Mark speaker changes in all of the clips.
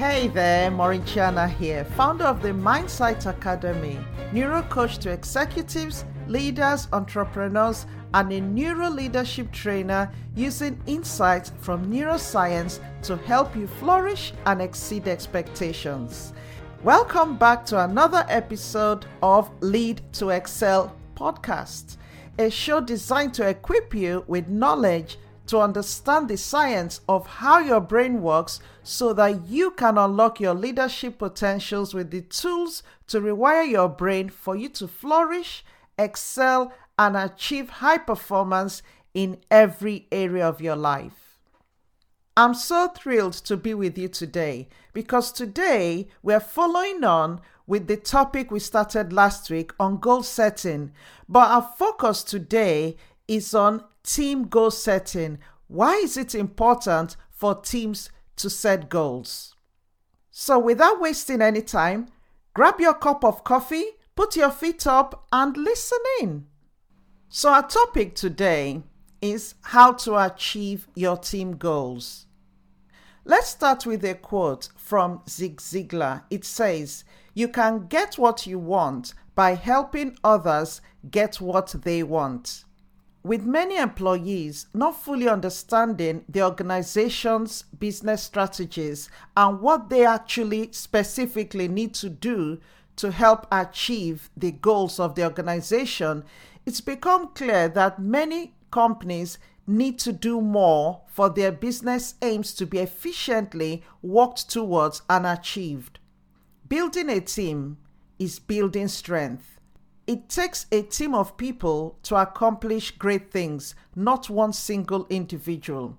Speaker 1: Hey there, Maureen Chiana here, founder of the Mindsight Academy, neuro coach to executives, leaders, entrepreneurs, and a neuro leadership trainer using insights from neuroscience to help you flourish and exceed expectations. Welcome back to another episode of Lead to Excel podcast, a show designed to equip you with knowledge to understand the science of how your brain works so that you can unlock your leadership potentials with the tools to rewire your brain for you to flourish, excel, and achieve high performance in every area of your life. I'm so thrilled to be with you today because today we're following on with the topic we started last week on goal setting, but our focus today is on team goal setting. Why is it important for teams to set goals? So without wasting any time, grab your cup of coffee, put your feet up, and listen in. So our topic today is how to achieve your team goals. Let's start with a quote from Zig Ziglar. It says, "You can get what you want by helping others get what they want." With many employees not fully understanding the organization's business strategies and what they actually specifically need to do to help achieve the goals of the organization, it's become clear that many companies need to do more for their business aims to be efficiently worked towards and achieved. Building a team is building strength. It takes a team of people to accomplish great things, not one single individual.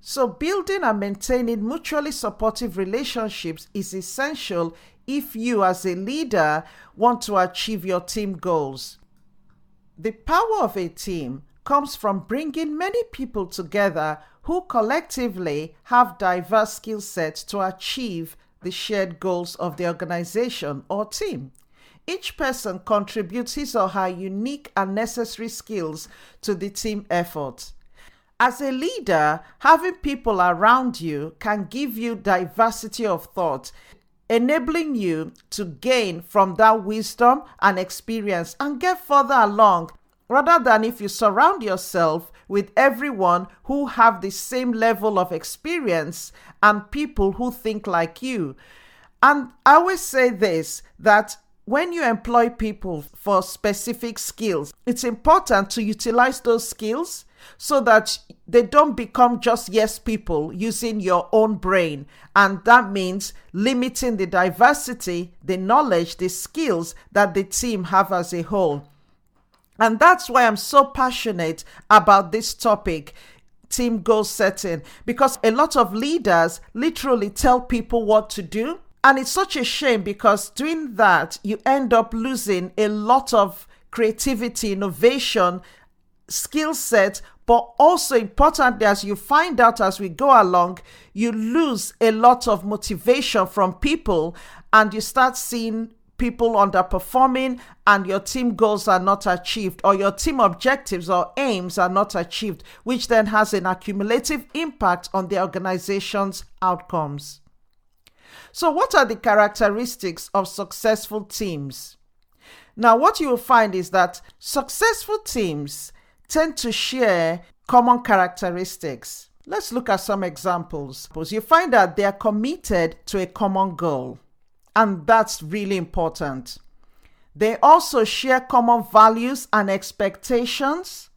Speaker 1: So building and maintaining mutually supportive relationships is essential if you as a leader want to achieve your team goals. The power of a team comes from bringing many people together who collectively have diverse skill sets to achieve the shared goals of the organization or team. Each person contributes his or her unique and necessary skills to the team effort. As a leader, having people around you can give you diversity of thought, enabling you to gain from that wisdom and experience and get further along, rather than if you surround yourself with everyone who have the same level of experience and people who think like you. And I always say this, that when you employ people for specific skills, it's important to utilize those skills so that they don't become just yes people using your own brain. And that means limiting the diversity, the knowledge, the skills that the team have as a whole. And that's why I'm so passionate about this topic, team goal setting, because a lot of leaders literally tell people what to do. And it's such a shame because doing that, you end up losing a lot of creativity, innovation, skill set, but also importantly, as you find out as we go along, you lose a lot of motivation from people and you start seeing people underperforming and your team goals are not achieved or your team objectives or aims are not achieved, which then has an accumulative impact on the organization's outcomes. So what are the characteristics of successful teams? Now, what you will find is that successful teams tend to share common characteristics. Let's look at some examples. You find that they are committed to a common goal, and that's really important. They also share common values and expectations,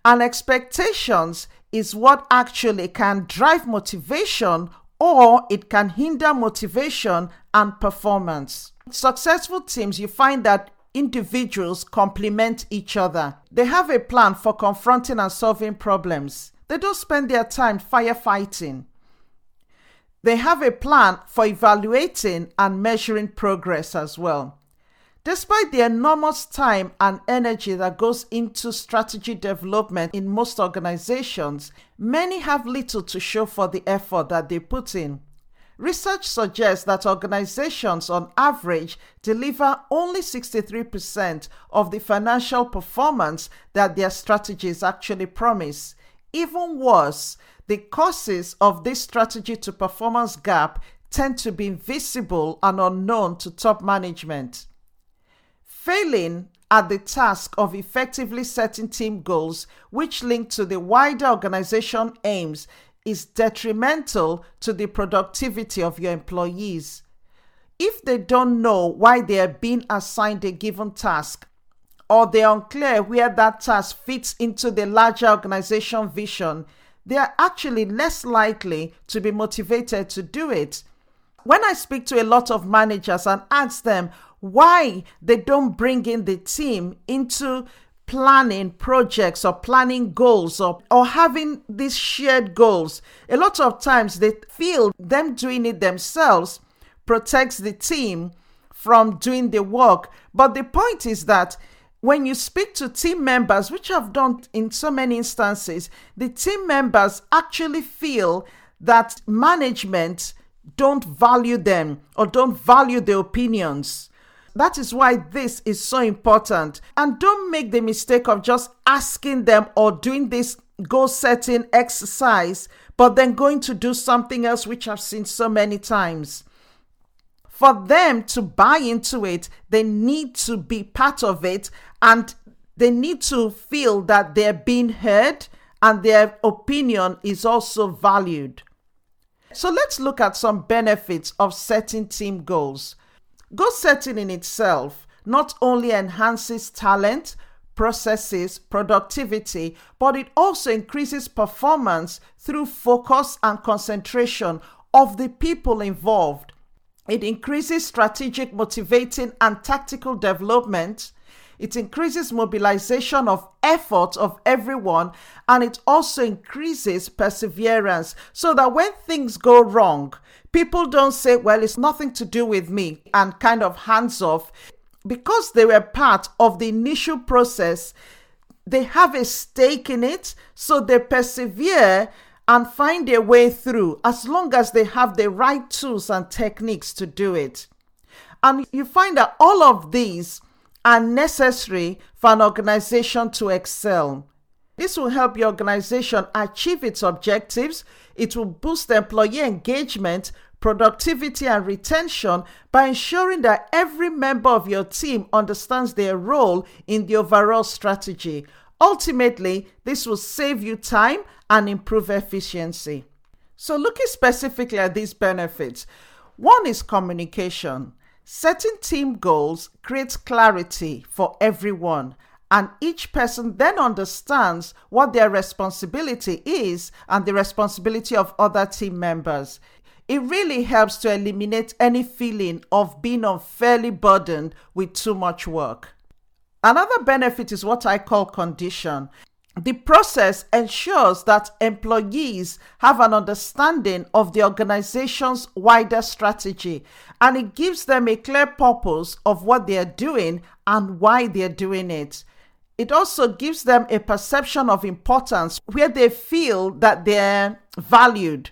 Speaker 1: and expectations is what actually can drive motivation or it can hinder motivation and performance. Successful teams, you find that individuals complement each other. They have a plan for confronting and solving problems. They don't spend their time firefighting. They have a plan for evaluating and measuring progress as well. Despite the enormous time and energy that goes into strategy development in most organizations, many have little to show for the effort that they put in. Research suggests that organizations on average deliver only 63% of the financial performance that their strategies actually promise. Even worse, the causes of this strategy to performance gap tend to be invisible and unknown to top management. Failing at the task of effectively setting team goals, which link to the wider organization aims, is detrimental to the productivity of your employees. If they don't know why they are being assigned a given task, or they're unclear where that task fits into the larger organization vision, they are actually less likely to be motivated to do it. When I speak to a lot of managers and ask them why they don't bring in the team into planning projects or planning goals or having these shared goals, a lot of times they feel them doing it themselves protects the team from doing the work. But the point is that when you speak to team members, which I've done in so many instances, the team members actually feel that management don't value them or don't value their opinions. That is why this is so important. And don't make the mistake of just asking them or doing this goal-setting exercise, but then going to do something else, which I've seen so many times. For them to buy into it, they need to be part of it, and they need to feel that they're being heard and their opinion is also valued. So let's look at some benefits of setting team goals. Goal setting in itself not only enhances talent, processes, productivity, but it also increases performance through focus and concentration of the people involved. It increases strategic, motivating, and tactical development. It increases mobilization of effort of everyone, and it also increases perseverance so that when things go wrong, people don't say, well, it's nothing to do with me, and kind of hands off. Because they were part of the initial process, they have a stake in it, so they persevere and find their way through as long as they have the right tools and techniques to do it. And you find that all of these are necessary for an organization to excel. This will help your organization achieve its objectives. It will boost employee engagement, productivity, and retention by ensuring that every member of your team understands their role in the overall strategy. Ultimately, this will save you time and improve efficiency. So looking specifically at these benefits, one is communication. Setting team goals creates clarity for everyone, and each person then understands what their responsibility is and the responsibility of other team members. It really helps to eliminate any feeling of being unfairly burdened with too much work. Another benefit is what I call condition. The process ensures that employees have an understanding of the organization's wider strategy, and it gives them a clear purpose of what they are doing and why they are doing it. It also gives them a perception of importance where they feel that they're valued,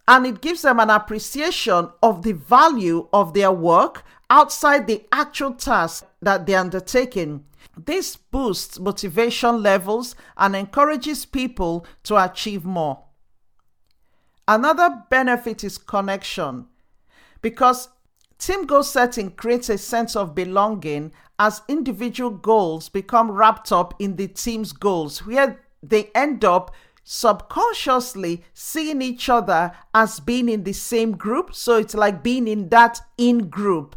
Speaker 1: and it gives them an appreciation of the value of their work outside the actual task that they're undertaking. This boosts motivation levels and encourages people to achieve more. Another benefit is connection, because team goal setting creates a sense of belonging as individual goals become wrapped up in the team's goals, where they end up subconsciously seeing each other as being in the same group. So it's like being in that in-group.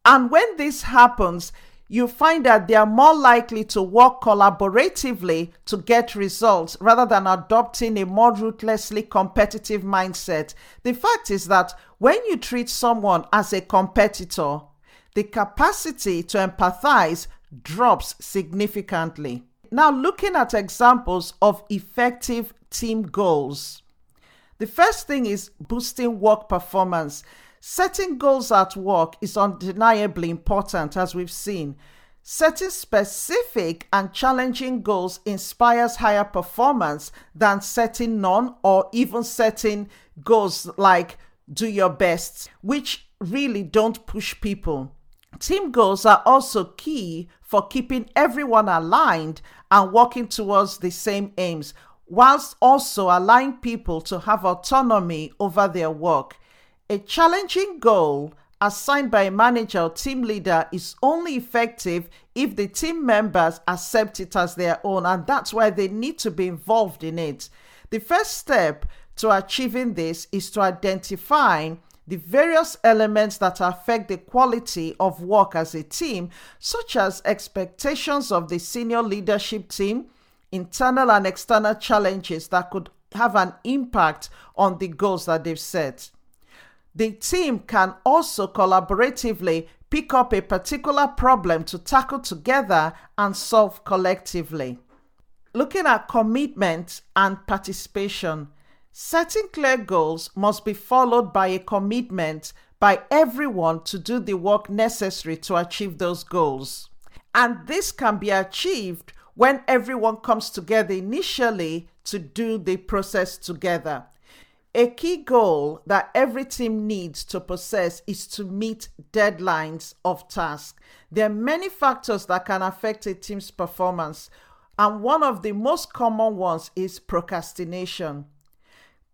Speaker 1: And when this happens, you find that they are more likely to work collaboratively to get results rather than adopting a more ruthlessly competitive mindset. The fact is that when you treat someone as a competitor, the capacity to empathize drops significantly. Now, looking at examples of effective team goals. The first thing is boosting work performance. Setting goals at work is undeniably important, as we've seen. Setting specific and challenging goals inspires higher performance than setting none or even setting goals like do your best, which really don't push people. Team goals are also key for keeping everyone aligned and working towards the same aims, whilst also allowing people to have autonomy over their work. A challenging goal assigned by a manager or team leader is only effective if the team members accept it as their own, and that's why they need to be involved in it. The first step to achieving this is to identify the various elements that affect the quality of work as a team, such as expectations of the senior leadership team, internal and external challenges that could have an impact on the goals that they've set. The team can also collaboratively pick up a particular problem to tackle together and solve collectively. Looking at commitment and participation, setting clear goals must be followed by a commitment by everyone to do the work necessary to achieve those goals. And this can be achieved when everyone comes together initially to do the process together. A key goal that every team needs to possess is to meet deadlines of tasks. There are many factors that can affect a team's performance, and one of the most common ones is procrastination.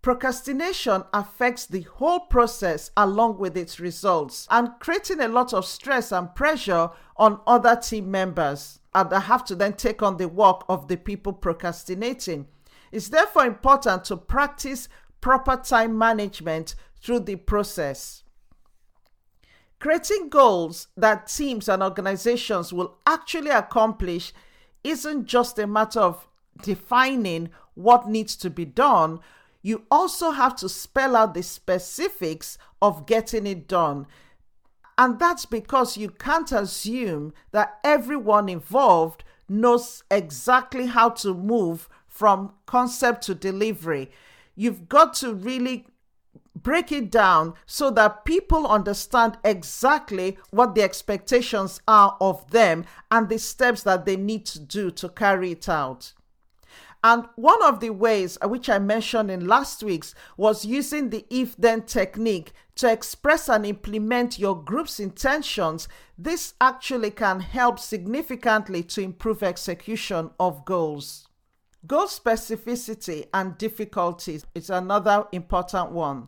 Speaker 1: Procrastination affects the whole process along with its results, and creating a lot of stress and pressure on other team members that have to then take on the work of the people procrastinating. It's therefore important to practice proper time management through the process. Creating goals that teams and organizations will actually accomplish isn't just a matter of defining what needs to be done. You also have to spell out the specifics of getting it done. And that's because you can't assume that everyone involved knows exactly how to move from concept to delivery. You've got to really break it down so that people understand exactly what the expectations are of them and the steps that they need to do to carry it out. And one of the ways which I mentioned in last week's was using the if-then technique to express and implement your group's intentions. This actually can help significantly to improve execution of goals. Goal specificity and difficulties is another important one.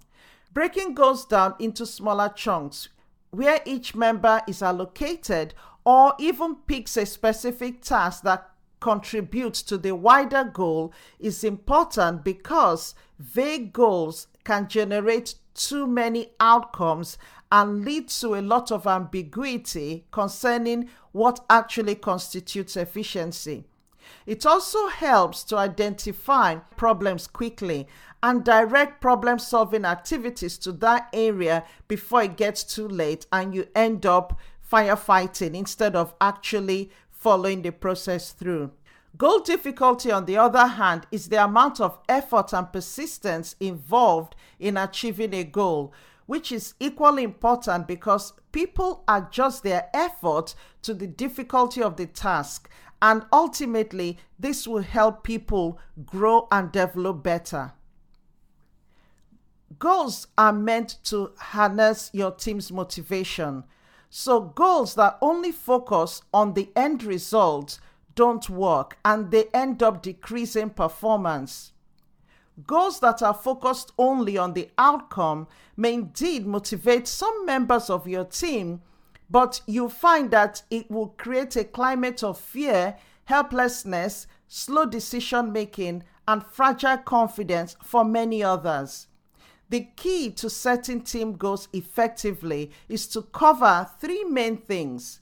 Speaker 1: Breaking goals down into smaller chunks where each member is allocated or even picks a specific task that contributes to the wider goal is important, because vague goals can generate too many outcomes and lead to a lot of ambiguity concerning what actually constitutes efficiency. It also helps to identify problems quickly and direct problem-solving activities to that area before it gets too late and you end up firefighting instead of actually following the process through. Goal difficulty, on the other hand, is the amount of effort and persistence involved in achieving a goal, which is equally important because people adjust their effort to the difficulty of the task, and ultimately this will help people grow and develop better. Goals are meant to harness your team's motivation. So goals that only focus on the end result don't work, and they end up decreasing performance. Goals that are focused only on the outcome may indeed motivate some members of your team, but you find that it will create a climate of fear, helplessness, slow decision making, and fragile confidence for many others. The key to setting team goals effectively is to cover three main things.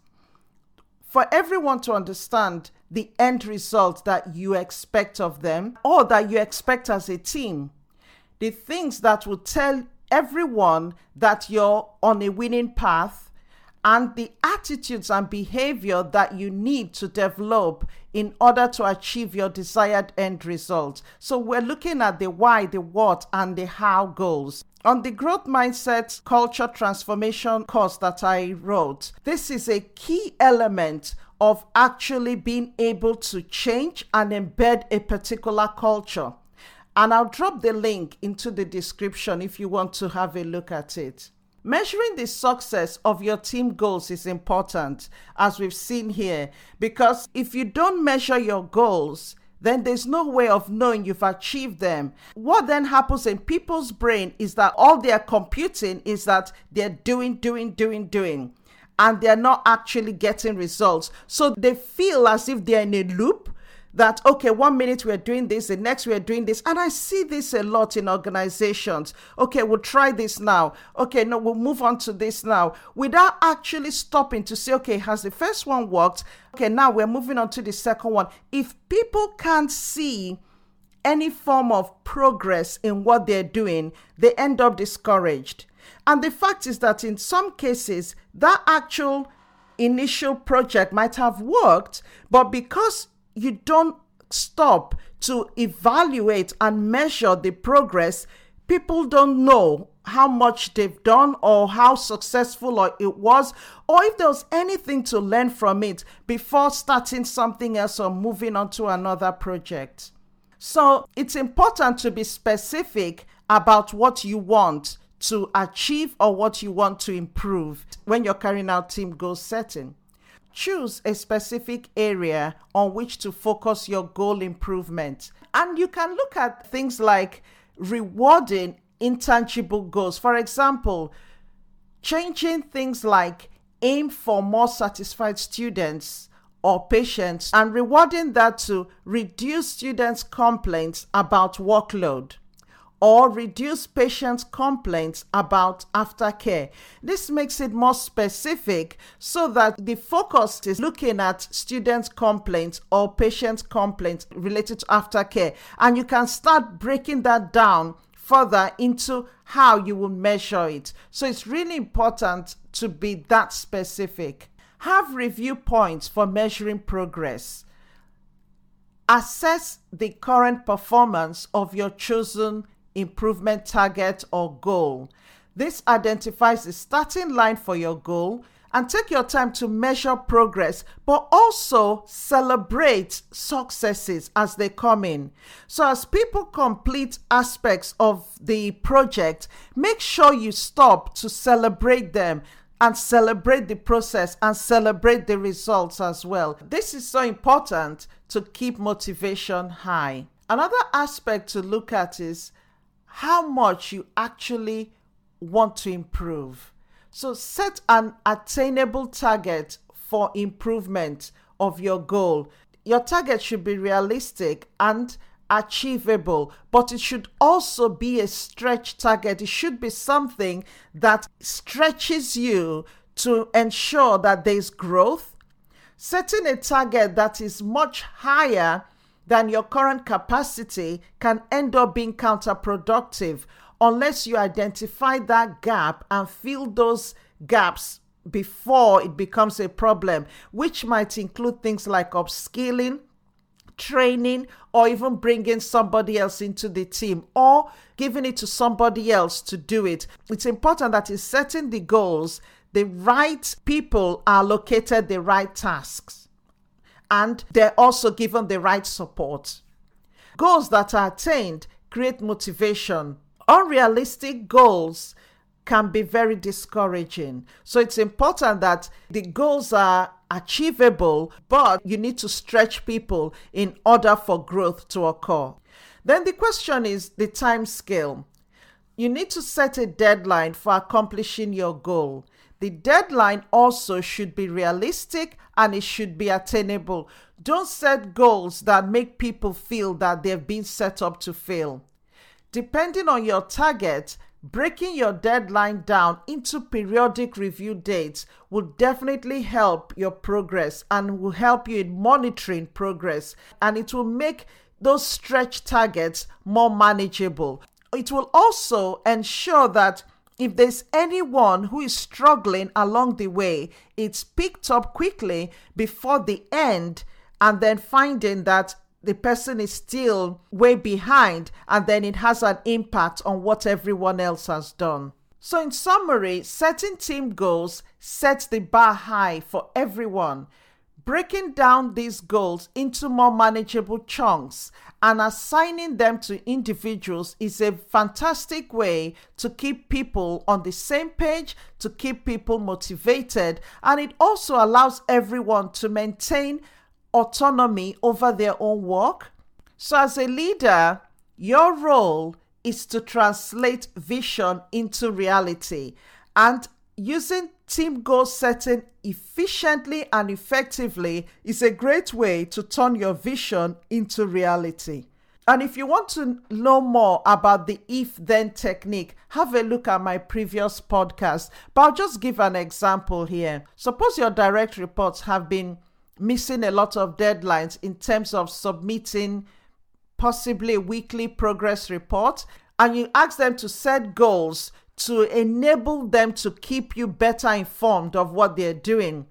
Speaker 1: For everyone to understand the end result that you expect of them or that you expect as a team, the things that will tell everyone that you're on a winning path, and the attitudes and behavior that you need to develop in order to achieve your desired end result. So we're looking at the why, the what, and the how goals. On the growth mindset culture transformation course that I wrote, this is a key element of actually being able to change and embed a particular culture. And I'll drop the link into the description if you want to have a look at it. Measuring the success of your team goals is important, as we've seen here, because if you don't measure your goals, then there's no way of knowing you've achieved them. What then happens in people's brain is that all they're computing is that they're doing, and they're not actually getting results. So they feel as if they're in a loop that, okay, 1 minute we're doing this, the next we're doing this. And I see this a lot in organizations. Okay, we'll try this now. Okay, no, we'll move on to this now, without actually stopping to say, okay, has the first one worked? Okay, now we're moving on to the second one. If people can't see any form of progress in what they're doing, they end up discouraged. And the fact is that in some cases, that actual initial project might have worked, but because you don't stop to evaluate and measure the progress, people don't know how much they've done or how successful it was, or if there was anything to learn from it before starting something else or moving on to another project. So it's important to be specific about what you want to achieve or what you want to improve when you're carrying out team goal setting. Choose a specific area on which to focus your goal improvement. And you can look at things like rewarding intangible goals. For example, changing things like aim for more satisfied students or patients and rewarding that to reduce students' complaints about workload, or reduce patients' complaints about aftercare. This makes it more specific so that the focus is looking at students' complaints or patients' complaints related to aftercare. And you can start breaking that down further into how you will measure it. So it's really important to be that specific. Have review points for measuring progress. Assess the current performance of your chosen improvement target or goal. This identifies the starting line for your goal, and take your time to measure progress, but also celebrate successes as they come in. So as people complete aspects of the project, make sure you stop to celebrate them and celebrate the process and celebrate the results as well. This is so important to keep motivation high. Another aspect to look at is how much you actually want to improve. So set an attainable target for improvement of your goal. Your target should be realistic and achievable, but it should also be a stretch target. It should be something that stretches you to ensure that there's growth. Setting a target that is much higher than your current capacity can end up being counterproductive unless you identify that gap and fill those gaps before it becomes a problem, which might include things like upskilling, training, or even bringing somebody else into the team or giving it to somebody else to do it. It's important that in setting the goals, the right people are allocated the right tasks, and they're also given the right support. Goals that are attained create motivation. Unrealistic goals can be very discouraging. So it's important that the goals are achievable, but you need to stretch people in order for growth to occur. Then the question is the time scale. You need to set a deadline for accomplishing your goal. The deadline also should be realistic and it should be attainable. Don't set goals that make people feel that they've been set up to fail. Depending on your target, breaking your deadline down into periodic review dates will definitely help your progress and will help you in monitoring progress, and it will make those stretch targets more manageable. It will also ensure that if there's anyone who is struggling along the way, it's picked up quickly before the end, and then finding that the person is still way behind, and then it has an impact on what everyone else has done. So in summary, setting team goals sets the bar high for everyone. Breaking down these goals into more manageable chunks and assigning them to individuals is a fantastic way to keep people on the same page, to keep people motivated, and it also allows everyone to maintain autonomy over their own work So as a leader, your role is to translate vision into reality, and using team goal setting efficiently and effectively is a great way to turn your vision into reality. And if you want to know more about the if-then technique, have a look at my previous podcast. But I'll just give an example here. Suppose your direct reports have been missing a lot of deadlines in terms of submitting possibly a weekly progress report, and you ask them to set goals to enable them to keep you better informed of what they're doing.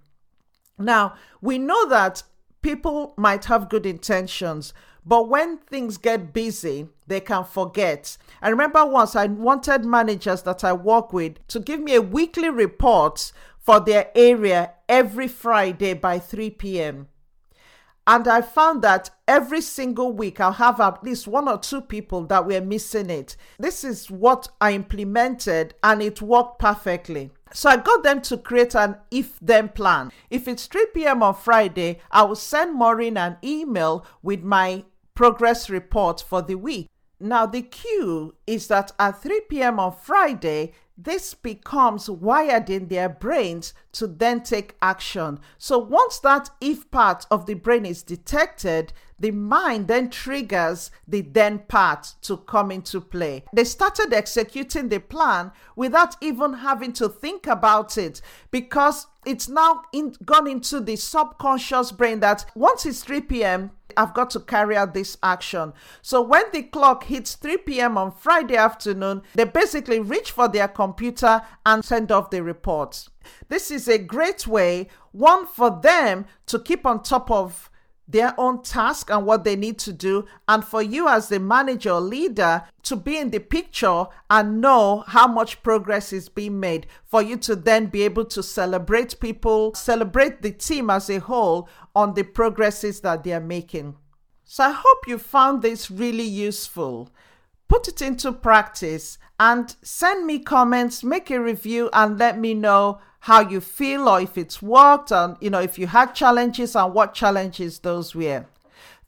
Speaker 1: Now, we know that people might have good intentions, but when things get busy, they can forget. I remember once I wanted managers that I work with to give me a weekly report for their area every Friday by 3 p.m. And I found that every single week I'll have at least 1 or 2 people that were missing it. This is what I implemented, and it worked perfectly. So I got them to create an if-then plan. If it's 3 p.m. on Friday, I will send Maureen an email with my progress report for the week. Now the cue is that at 3 p.m. on Friday, this becomes wired in their brains to then take action. So once that if part of the brain is detected, the mind then triggers the then part to come into play. They started executing the plan without even having to think about it, because it's now gone into the subconscious brain that once it's 3 p.m., I've got to carry out this action. So when the clock hits 3 p.m. on Friday afternoon, they basically reach for their computer and send off the report. This is a great way, one, for them to keep on top of their own task and what they need to do, and for you as the manager or leader to be in the picture and know how much progress is being made, for you to then be able to celebrate people, celebrate the team as a whole on the progresses that they are making. So I hope you found this really useful. Put it into practice and send me comments, make a review, and let me know how you feel, or if it's worked, and if you had challenges and what challenges those were.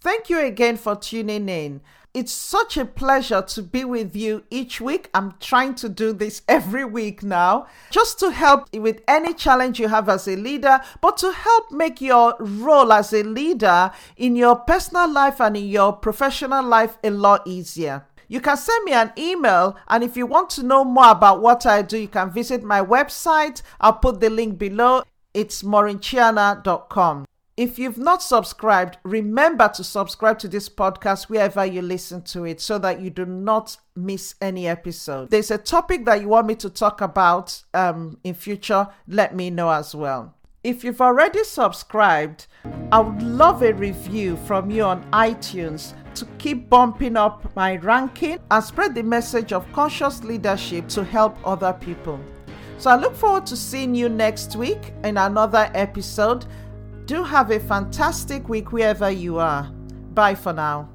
Speaker 1: Thank you again for tuning in. It's such a pleasure to be with you each week. I'm trying to do this every week now, just to help with any challenge you have as a leader, but to help make your role as a leader in your personal life and in your professional life a lot easier. You can send me an email, and if you want to know more about what I do, you can visit my website. I'll put the link below. It's maureenchiana.com. If you've not subscribed, remember to subscribe to this podcast wherever you listen to it so that you do not miss any episode. There's a topic that you want me to talk about in future, let me know as well. If you've already subscribed, I would love a review from you on iTunes to keep bumping up my ranking and spread the message of conscious leadership to help other people. So I look forward to seeing you next week in another episode. Do have a fantastic week wherever you are. Bye for now.